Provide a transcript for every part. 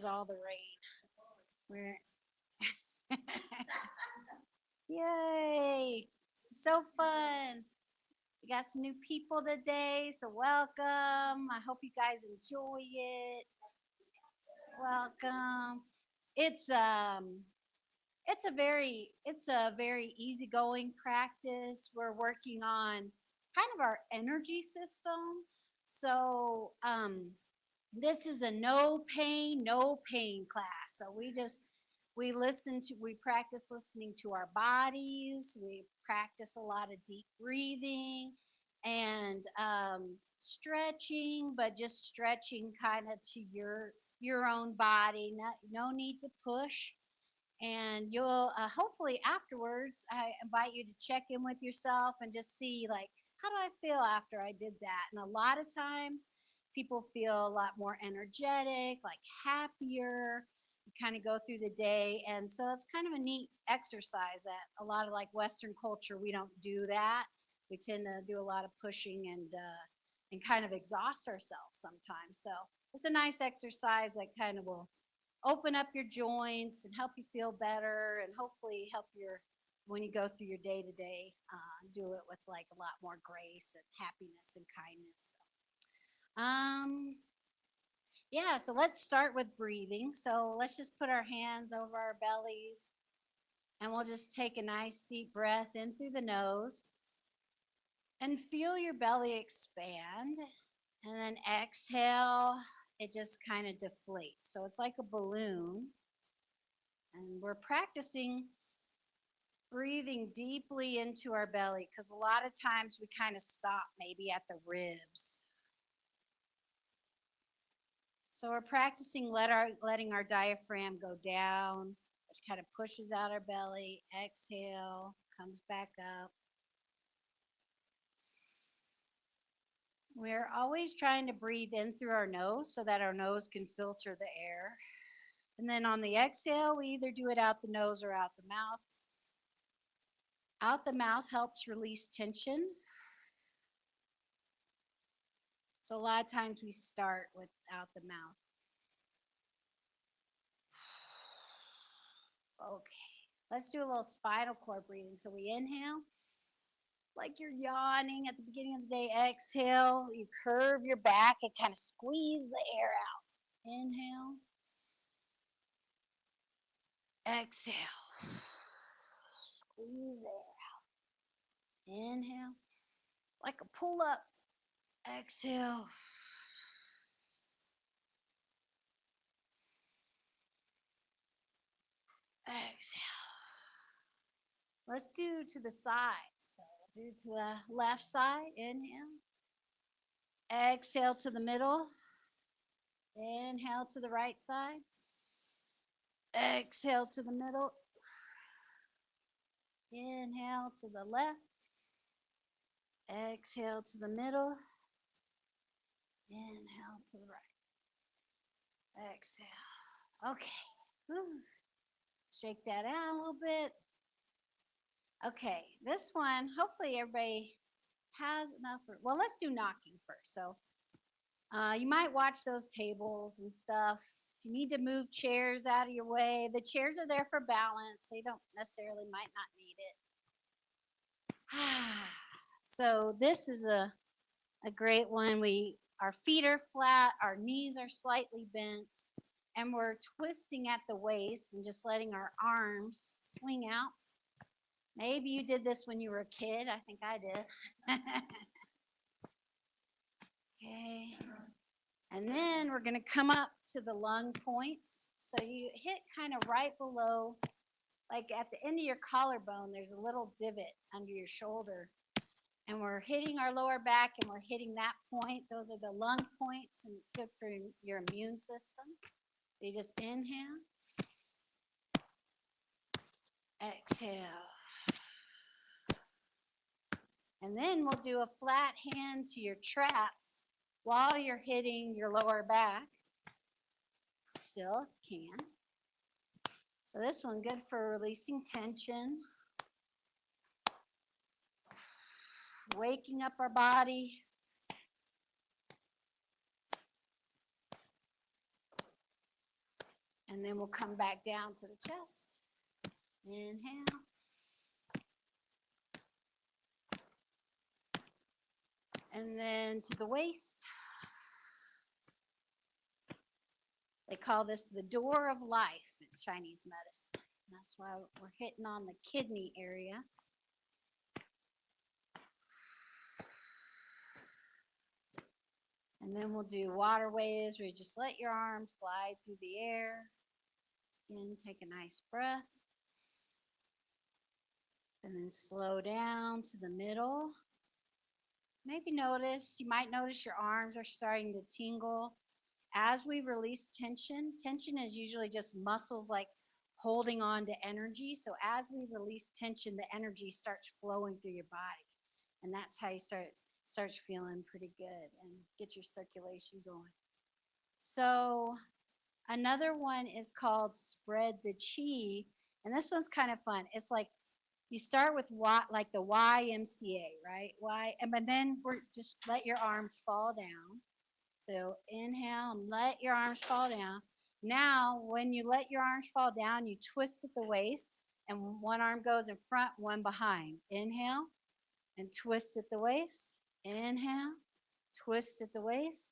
All the rain. We're Yay! So fun. We got some new people today, so welcome. I hope you guys enjoy it. Welcome. It's um it's a very easygoing practice. We're working on kind of our energy system. So this is a no pain class. So we practice listening to our bodies. We practice a lot of deep breathing and stretching, but just stretching kind of to your own body. No need to push. And you'll hopefully afterwards, I invite you to check in with yourself and just see, like, how do I feel after I did that? And a lot of times people feel a lot more energetic, like happier. You kind of go through the day. And so it's kind of a neat exercise that a lot of, like, Western culture, we don't do that. We tend to do a lot of pushing and kind of exhaust ourselves sometimes. So it's a nice exercise that kind of will open up your joints and help you feel better, and hopefully help your when you go through your day to day, do it with like a lot more grace and happiness and kindness. Yeah, so let's start with breathing. So let's just put our hands over our bellies, and we'll just take a nice deep breath in through the nose and feel your belly expand, and then exhale. It just kind of deflates, so it's like a balloon. And we're practicing breathing deeply into our belly, because a lot of times we kind of stop maybe at the ribs. So we're practicing letting our diaphragm go down, which kind of pushes out our belly. Exhale, comes back up. We're always trying to breathe in through our nose so that our nose can filter the air. And then on the exhale, we either do it out the nose or out the mouth. Out the mouth helps release tension. So a lot of times we start with out the mouth. Okay, let's do a little spinal cord breathing. So we inhale, like you're yawning at the beginning of the day. Exhale, you curve your back and kind of squeeze the air out. Inhale, exhale, squeeze the air out. Inhale, like a pull up. Exhale, exhale. Let's do to the side. So do to the left side. Inhale. Exhale to the middle. Inhale to the right side. Exhale to the middle. Inhale to the left. Exhale to the middle. Inhale to the right. Exhale. Okay. Whew. Shake that out a little bit. Okay, this one, hopefully everybody has enough. Well, let's do knocking first. So you might watch those tables and stuff. If you need to move chairs out of your way, the chairs are there for balance, so you don't necessarily might not need it. So this is a great one. Our feet are flat, our knees are slightly bent, and we're twisting at the waist and just letting our arms swing out. Maybe you did this when you were a kid. I think I did. Okay. And then we're going to come up to the lung points. So you hit kind of right below, like at the end of your collarbone, there's a little divot under your shoulder. And we're hitting our lower back and we're hitting that point. Those are the lung points, and it's good for your immune system. So you just inhale, exhale. And then we'll do a flat hand to your traps while you're hitting your lower back. Still can. So this one good for releasing tension, waking up our body. And then we'll come back down to the chest. Inhale. And then to the waist. They call this the door of life in Chinese medicine. That's why we're hitting on the kidney area. And then we'll do waterways where you just let your arms glide through the air. Again, take a nice breath. And then slow down to the middle. Maybe you might notice your arms are starting to tingle. As we release tension, tension is usually just muscles like holding on to energy. So as we release tension, the energy starts flowing through your body. And that's how you starts feeling pretty good and get your circulation going. So another one is called spread the chi. And this one's kind of fun. It's like you start with like the YMCA, right? But then we're just let your arms fall down. So inhale and let your arms fall down. Now, when you let your arms fall down, you twist at the waist, and one arm goes in front, one behind. Inhale and twist at the waist. Inhale, twist at the waist.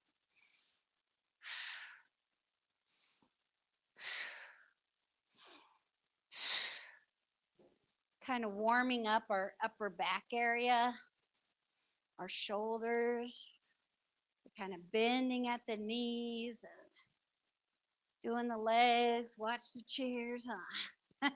It's kind of warming up our upper back area, our shoulders. We're kind of bending at the knees and doing the legs. Watch the chairs, huh?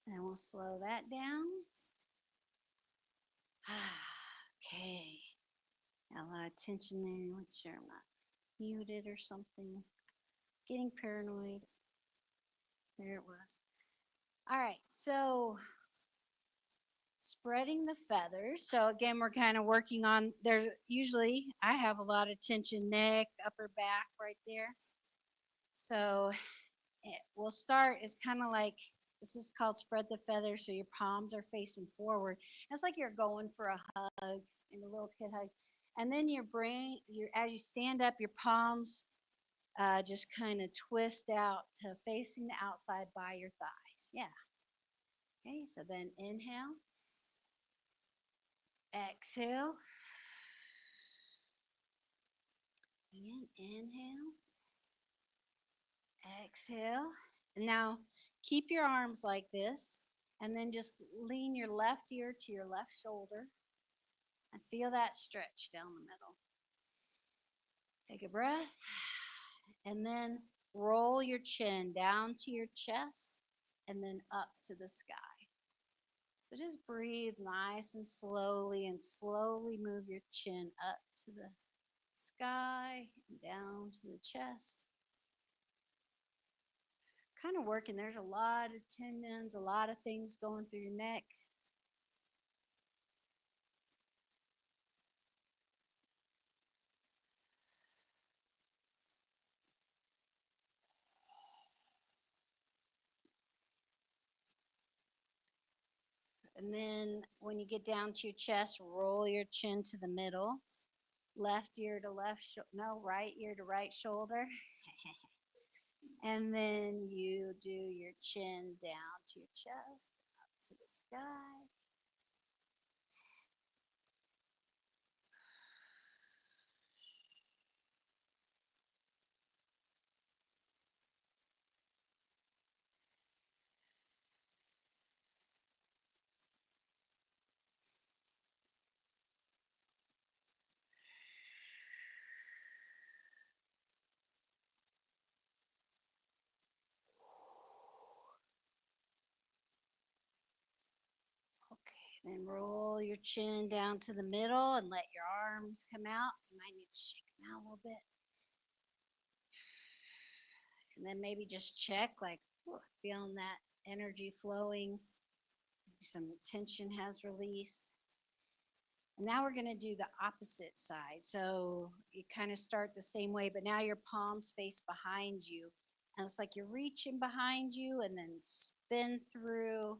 And we'll slow that down. Okay. Got a lot of tension there. Make sure I'm not muted or something. Getting paranoid. There it was. All right, so spreading the feathers. So again, we're kind of working on, I have a lot of tension, neck, upper back right there. So we'll start, it's kind of like, this is called spread the feathers, so your palms are facing forward. It's like you're going for a hug, and a little kid hug. And then as you stand up, your palms just kind of twist out to facing the outside by your thighs. Yeah. Okay, so then inhale. Exhale. Again, inhale. Exhale. And now keep your arms like this, and then just lean your left ear to your left shoulder and feel that stretch down the middle. Take a breath, and then roll your chin down to your chest and then up to the sky. So just breathe nice and slowly move your chin up to the sky and down to the chest. Kind of working. There's a lot of tendons, a lot of things going through your neck. And then when you get down to your chest, roll your chin to the middle. Left ear to right ear to right shoulder. And then you do your chin down to your chest, up to the sky. Then roll your chin down to the middle and let your arms come out. You might need to shake them out a little bit. And then maybe just check, like, Ooh, feeling that energy flowing. Some tension has released. And now we're going to do the opposite side. So you kind of start the same way, but now your palms face behind you. And it's like you're reaching behind you and then spin through.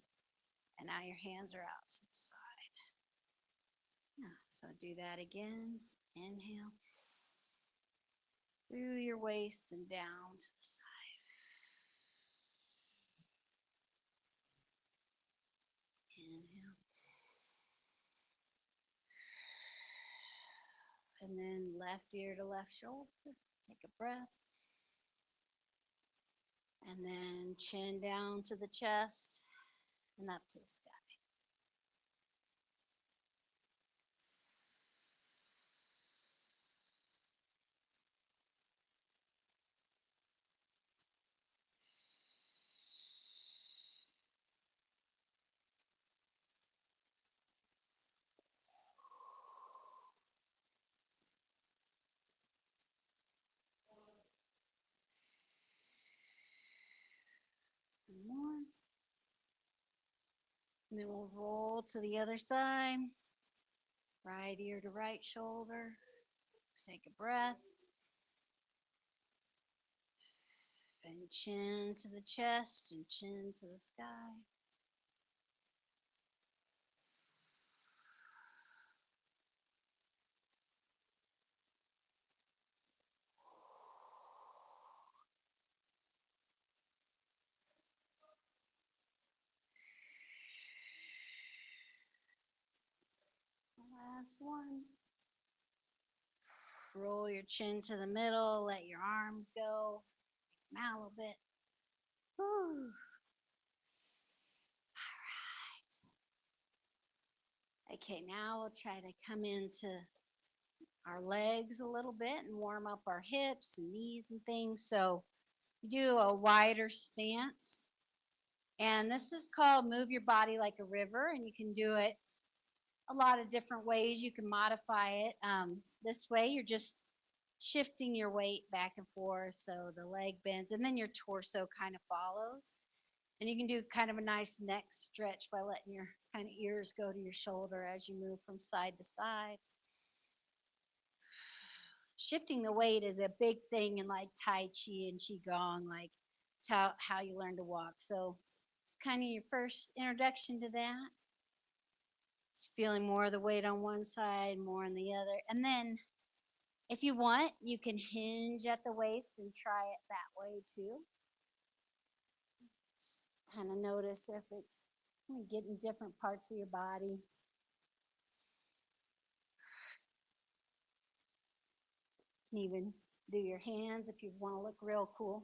And now your hands are out to the side. Yeah, so do that again. Inhale through your waist and down to the side. Inhale. And then left ear to left shoulder. Take a breath. And then chin down to the chest and up to the sky. One more. And then we'll roll to the other side. Right ear to right shoulder. Take a breath. And chin to the chest and chin to the sky. Last one. Roll your chin to the middle. Let your arms go. Come out a little bit. Whew. All right. Okay, now we'll try to come into our legs a little bit and warm up our hips and knees and things. So you do a wider stance. And this is called Move Your Body Like a River. And you can do it a lot of different ways. You can modify it. This way, you're just shifting your weight back and forth so the leg bends, and then your torso kind of follows. And you can do kind of a nice neck stretch by letting your kind of ears go to your shoulder as you move from side to side. Shifting the weight is a big thing in like Tai Chi and Qigong, like it's how you learn to walk. So it's kind of your first introduction to that. It's feeling more of the weight on one side, more on the other. And then if you want, you can hinge at the waist and try it that way too. Just kind of notice if it's getting different parts of your body. You can even do your hands if you want to look real cool.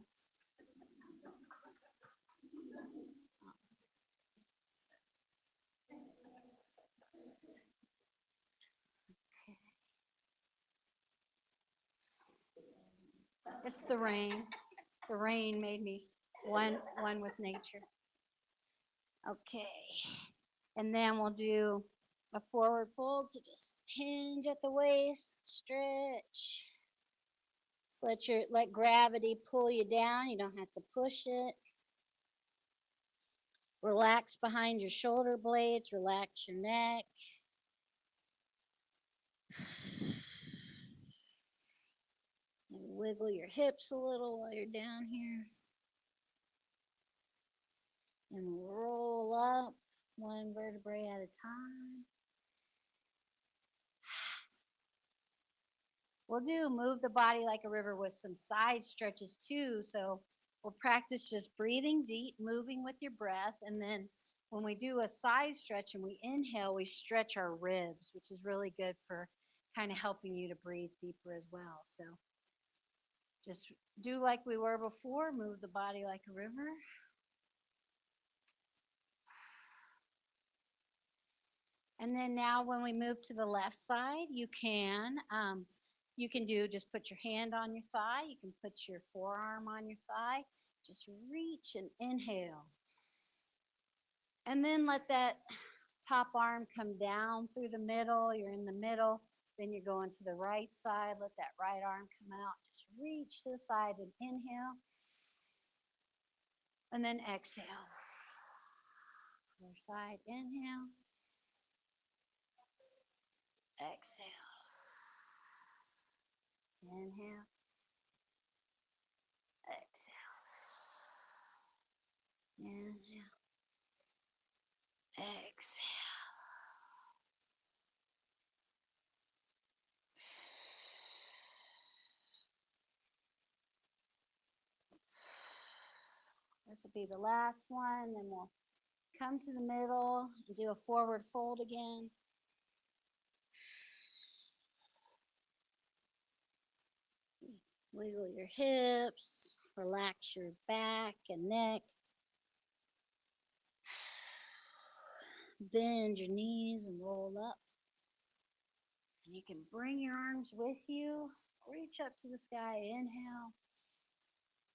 It's the rain. The rain made me one with nature. Okay. And then we'll do a forward fold to just hinge at the waist, stretch. So let gravity pull you down. You don't have to push it. Relax behind your shoulder blades, relax your neck. And wiggle your hips a little while you're down here. And roll up one vertebrae at a time. We'll do move the body like a river with some side stretches too. So we'll practice just breathing deep, moving with your breath. And then when we do a side stretch and we inhale, we stretch our ribs, which is really good for kind of helping you to breathe deeper as well. So just do like we were before, move the body like a river. And then now when we move to the left side, you can do just put your hand on your thigh. You can put your forearm on your thigh. Just reach and inhale. And then let that top arm come down through the middle. You're in the middle. Then you're going to the right side. Let that right arm come out. Just reach to the side and inhale. And then exhale. Other side, inhale. Exhale. Inhale. Exhale. Inhale. Exhale. This will be the last one, then we'll come to the middle and do a forward fold again. Wiggle your hips, relax your back and neck. Bend your knees and roll up. And you can bring your arms with you. Reach up to the sky, inhale.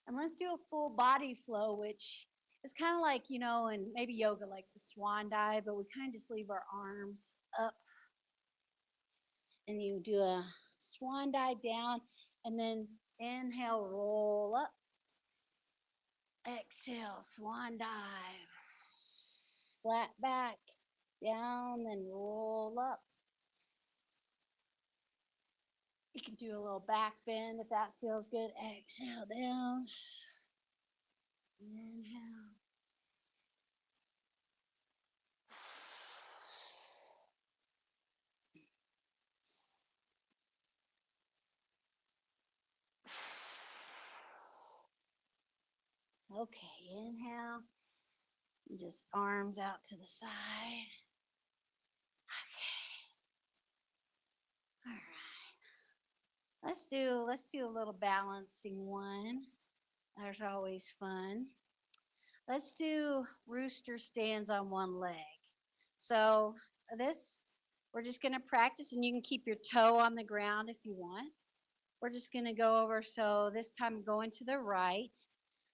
And let's do a full body flow, which is kind of like, in maybe yoga, like the swan dive, but we kind of just leave our arms up. And you do a swan dive down, and then inhale, roll up. Exhale, swan dive. Flat back, down, then roll up. You can do a little back bend if that feels good. Exhale, down. Inhale. Okay, inhale. Just arms out to the side. Okay. All right. Let's do a little balancing one. There's always fun. Let's do rooster stands on one leg. So this, we're just going to practice, and you can keep your toe on the ground if you want. We're just going to go over, so this time I'm going to the right.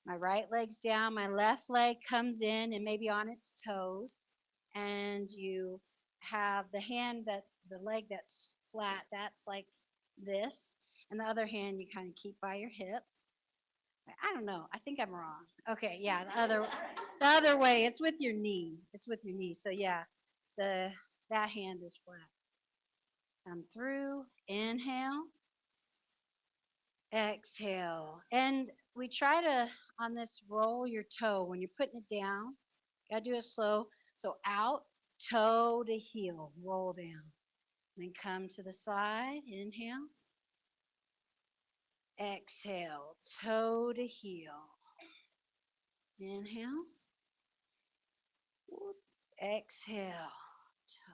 My right leg's down, my left leg comes in and maybe on its toes, and you have the leg that's flat, that's like this, and the other hand you kind of keep by your hip. I don't know. I think I'm wrong. Okay, yeah, the other way. It's with your knee. It's with your knee. So yeah, that hand is flat. Come through. Inhale. Exhale. And we try to, on this, roll your toe. When you're putting it down, gotta do it slow. So out, toe to heel, roll down. Then come to the side. Inhale. Exhale, toe to heel. Inhale. Exhale,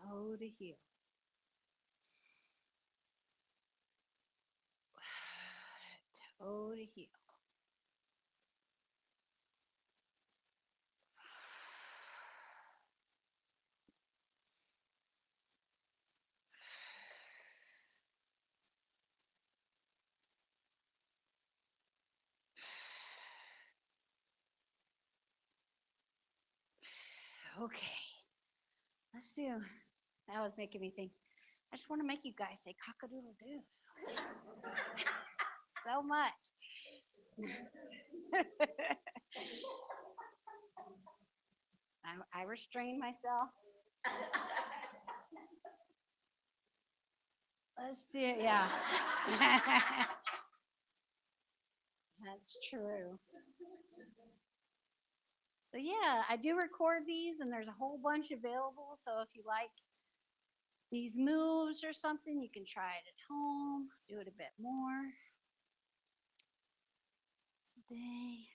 toe to heel. Toe to heel. Okay, let's do. That was making me think. I just want to make you guys say cock-a-doodle-doo. So much. I restrain myself. Let's do, yeah. That's true. So yeah, I do record these, and there's a whole bunch available. So if you like these moves or something, you can try it at home, do it a bit more today.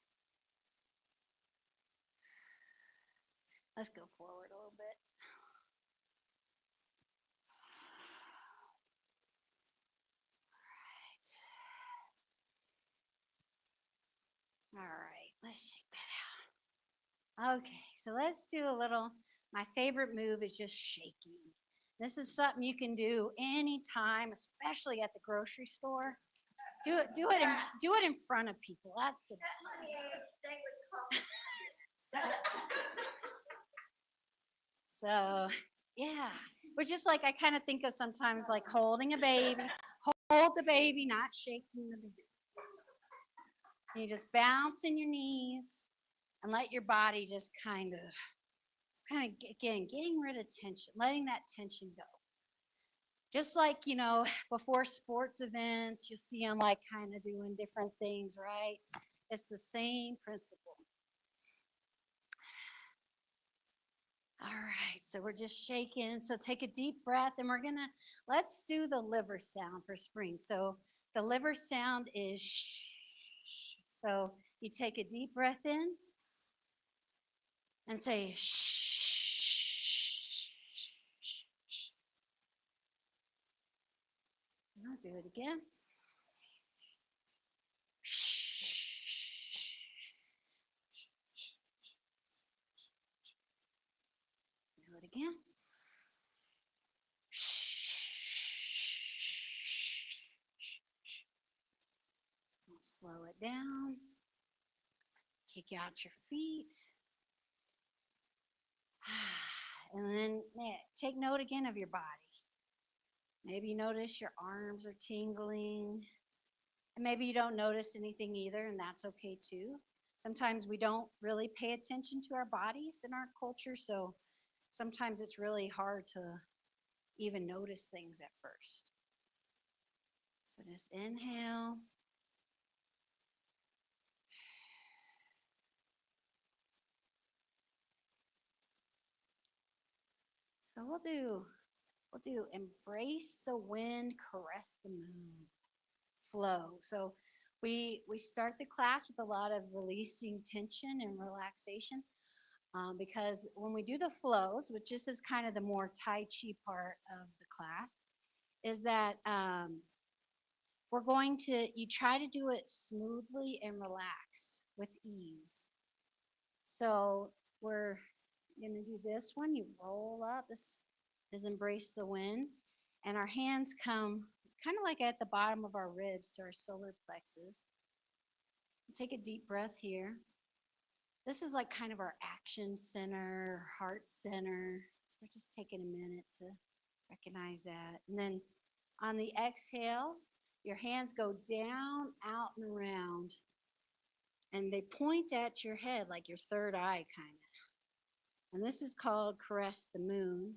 Let's go forward a little bit. All right, let's shake that out. Okay, so let's do a little, my favorite move is just shaking. This is something you can do anytime, especially at the grocery store. Do it in front of people. That's the best. So yeah, which is like I kind of think of sometimes like holding a baby. Hold the baby, not shaking the baby. And you just bounce in your knees, and let your body just again, getting rid of tension, letting that tension go. Just like, before sports events, you'll see them like kind of doing different things, right? It's the same principle. All right, so we're just shaking. So take a deep breath, and let's do the liver sound for spring. So the liver sound is shh. So you take a deep breath in and say shh. I'll do it again. Do it again. Slow it down. Kick out your feet. And then take note again of your body. Maybe you notice your arms are tingling. And maybe you don't notice anything either, and that's okay too. Sometimes we don't really pay attention to our bodies in our culture, so sometimes it's really hard to even notice things at first. So just inhale. So we'll do embrace the wind, caress the moon, flow. So we start the class with a lot of releasing tension and relaxation, because when we do the flows, which this is kind of the more Tai Chi part of the class, is that you try to do it smoothly and relaxed with ease. So we're going to do this one. You roll up. This is embrace the wind. And our hands come kind of like at the bottom of our ribs to our solar plexus. Take a deep breath here. This is like kind of our action center, heart center. So we're just taking a minute to recognize that. And then on the exhale, your hands go down, out, and around. And they point at your head like your third eye, kind of. And this is called caress the moon,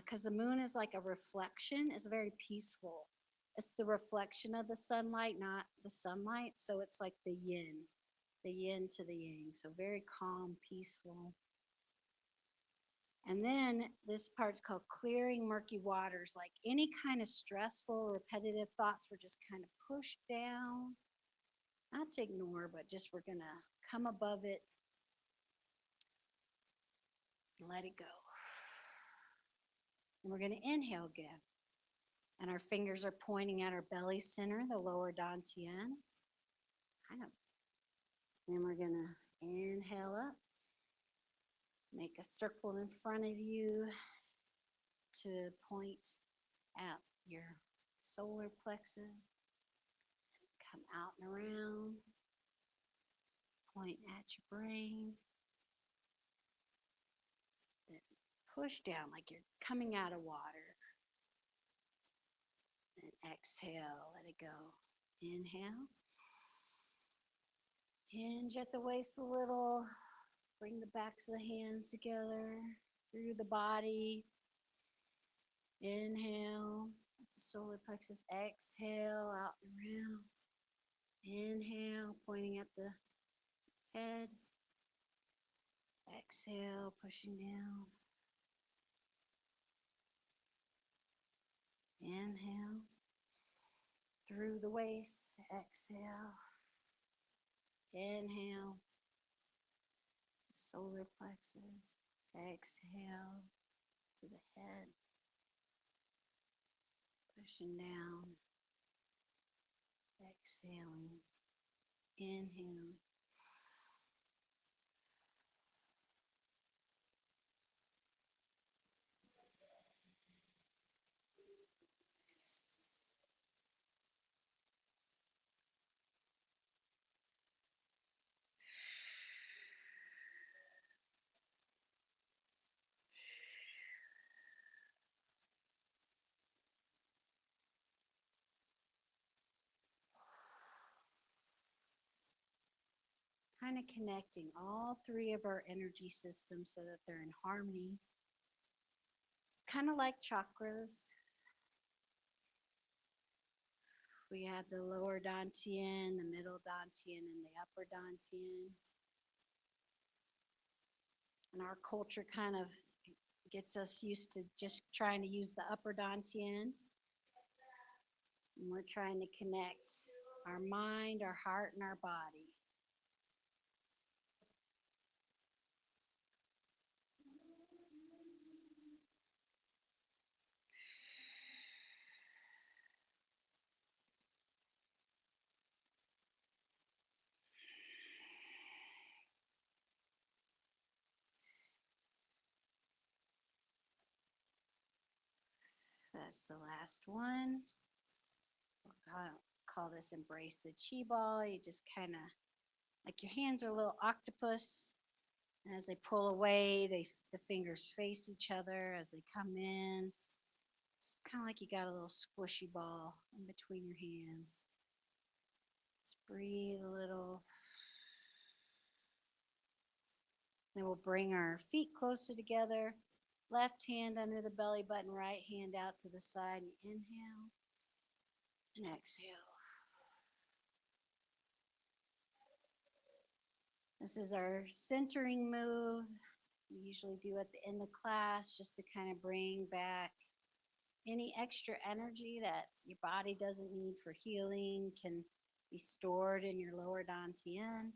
because the moon is like a reflection. It's very peaceful. It's the reflection of the sunlight, not the sunlight. So it's like the yin to the yang. So very calm, peaceful. And then this part's called clearing murky waters. Like any kind of stressful, repetitive thoughts were just kind of pushed down. Not to ignore, but just we're going to come above it and let it go. And we're going to inhale again. And our fingers are pointing at our belly center, the lower dantian. Kind of. Then we're going to inhale up. Make a circle in front of you to point at your solar plexus. Come out and around. Point at your brain. Then push down like you're coming out of water. And exhale, let it go. Inhale. Hinge at the waist a little. Bring the backs of the hands together through the body. Inhale. The solar plexus. Exhale, out and around. Inhale, pointing at the head. Exhale, pushing down. Inhale. Through the waist. Exhale. Inhale. Solar plexus. Exhale to the head. Pushing down. Exhaling. Inhale. kind of connecting all three of our energy systems so that they're in harmony. Kind of like chakras. We have the lower dantian, the middle dantian, and the upper dantian. And our culture kind of gets us used to just trying to use the upper dantian. And we're trying to connect our mind, our heart, and our body. That's the last one. We'll call this embrace the chi ball. You just kind of, like your hands are a little octopus. And as they pull away, the fingers face each other as they come in. It's kind of like you got a little squishy ball in between your hands. Just breathe a little. Then we'll bring our feet closer together. Left hand under the belly button, right hand out to the side. And inhale and exhale. This is our centering move. We usually do at the end of class just to kind of bring back any extra energy that your body doesn't need for healing can be stored in your lower dantian.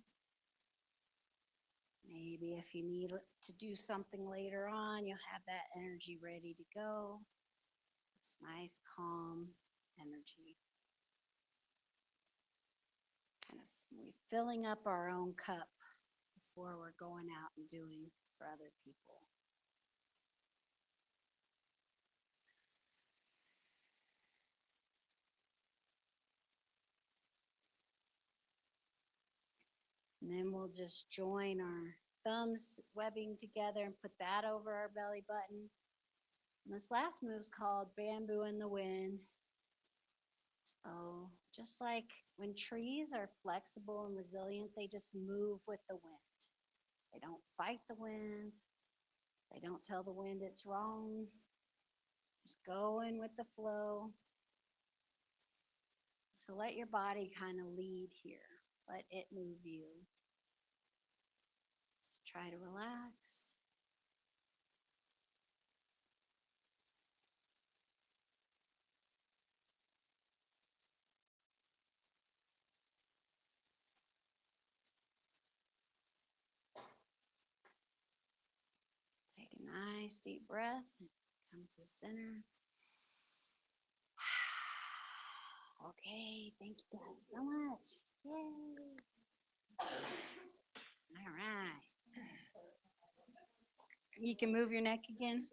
Maybe if you need to do something later on, you'll have that energy ready to go. It's nice, calm energy. Kind of we're filling up our own cup before we're going out and doing for other people. And then we'll just join our thumbs webbing together and put that over our belly button. And this last move is called bamboo in the wind. So just like when trees are flexible and resilient, they just move with the wind. They don't fight the wind. They don't tell the wind it's wrong. Just go in with the flow. So let your body kind of lead here. Let it move you. Try to relax. Take a nice deep breath and come to the center. Okay, thank you guys so much. Yay. All right. You can move your neck again.